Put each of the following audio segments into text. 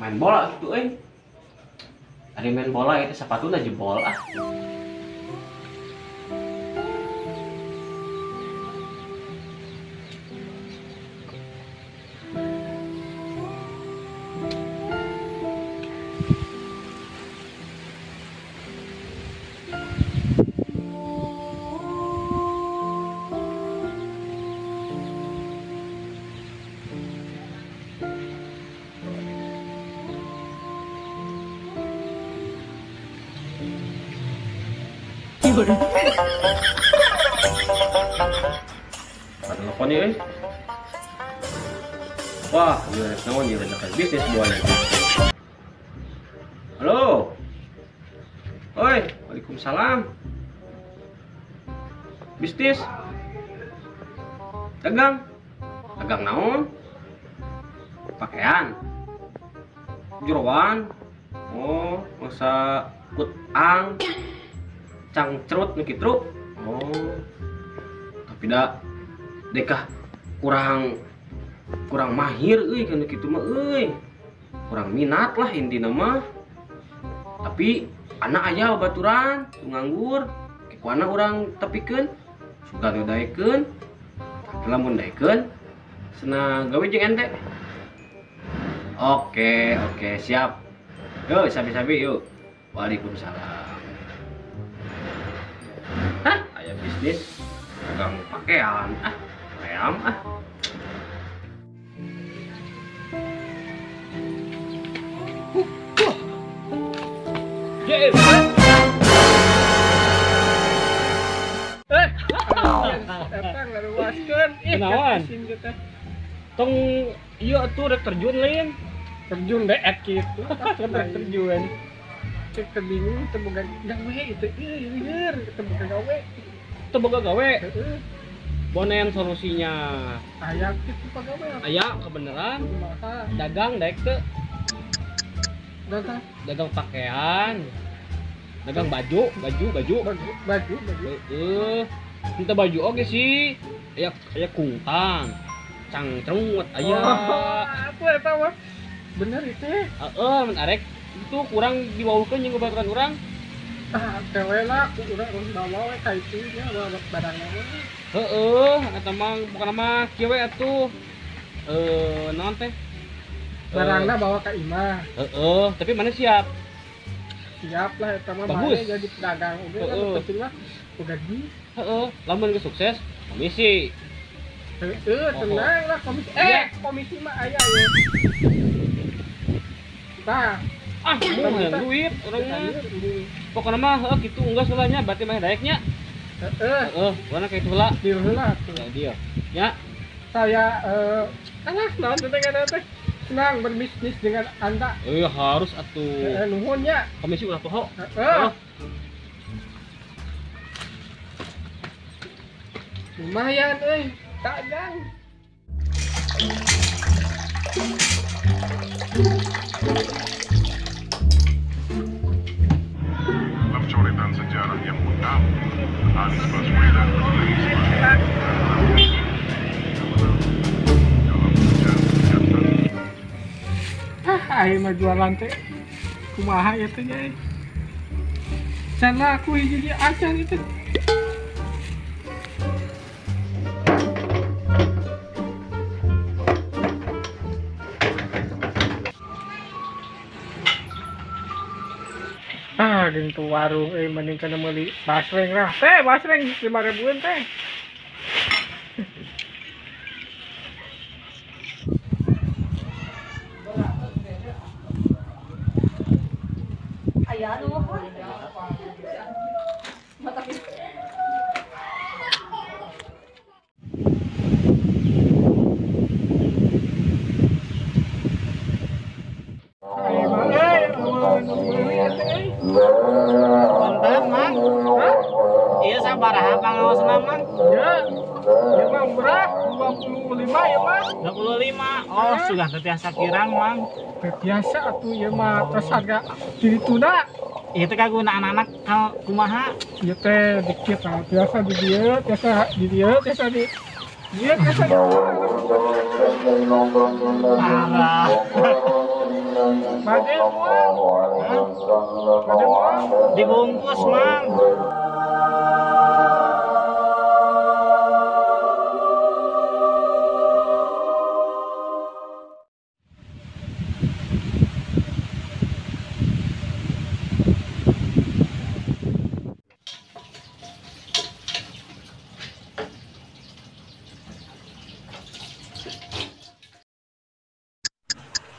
main bola gitu ada main bola itu sepatunya jebol Ada telepon ya wah gila naon ya ada bisnis buahnya halo oi waalaikumsalam bisnis dagang naon pakaian jeroan oh masa kutang cangcrut gitu oh tapi dah dekah kurang mahir kan gitu mah kurang minat lah intina mah tapi anak aya baturan nganggur kekuana orang tepikeun suka daekeun tapi lamun daekeun cenah gawe jeung ente oke siap yuk sabi-sabi yuk waalaikumsalam hah aya bisnis dagang pakaian ayam kenawan tong iya atuh rek terjun lain terjun deh gitu terjun cek terbingung teboga gawe itu lieur teboga gawe bonen solusinya aya kitu pagawe aya kebeneran dagang daek teu dagang pakaian dagang baju minta baju oke sih aya kungtang cangcrut aya apa eta mah bener itu mun arek itu kurang dibawukeun jeung baturan urang dewe lah urang bawa we ka itu nya barangna eta mah bukan mah kieu we atuh naon teh barangna bawa ka imah tapi mana siap lah eta mah bagus jadi pedagang penting mah gaji lamun geus sukses komisi tenang lah komisi komisi mah aya ya tah mau duit orangnya pokoknya mah gitu enggak salahnya berarti mah daeknya warna kayak heula dia ya saya naon teh teh senang berbisnis dengan Anda harus atuh nuhun nya komisi ulah poho lumayan dagang dalam coretan sejarah yang utama Anies Baswedan ayo mah jualan teh kumaha ya teh nya sana aku jadi acan itu gitu warung mending kana meuli basreng lah teh basreng 5.000-an teh aya anu mata konten mang iya sabaraha pangaosna mang ya mah murah 25 ya mah 25 oh sudah terbiasa kirang mang terbiasa atuh ya mah terus harga di tuna itu kaguna anak-anak kumaha ieu teh dikit biasa di dieu biasa di dieu biasa di dieu biasa di parah Dibungkus, Mang.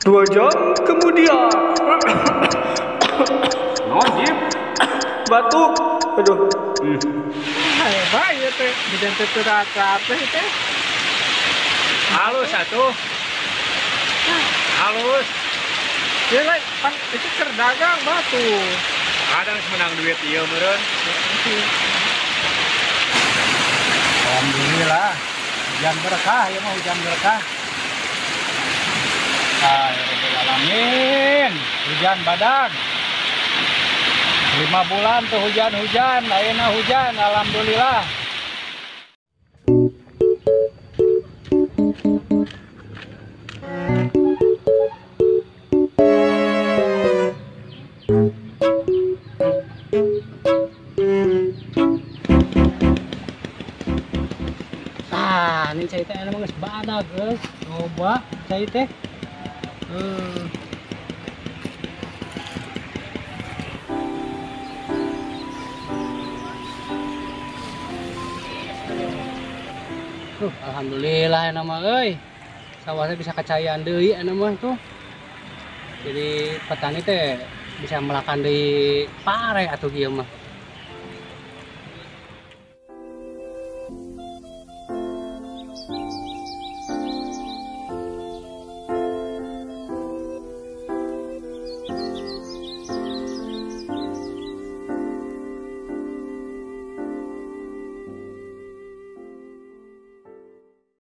Dua jam kemudian. Nojib. Batuk. Aduh. Bahaya teh, didentet rata teh teh. Halus atuh. Halus. Ya lah, pan itu keur dagang batu. Kadang menang duit ieu meureun. Alhamdulillah. Hujan berkah ya mah hujan berkah. Ya Rabbal Alamin. Hujan badan. 5 bulan tuh hujan-hujan, ayeuna hujan, alhamdulillah. Ini cai teh emang geus badag geus. Coba cai teh. Alhamdulillah enak mah euy. Sawahnya bisa kacayaan deui enak mah tuh. Jadi petani teh bisa melakan deui pare atuh kieu mah.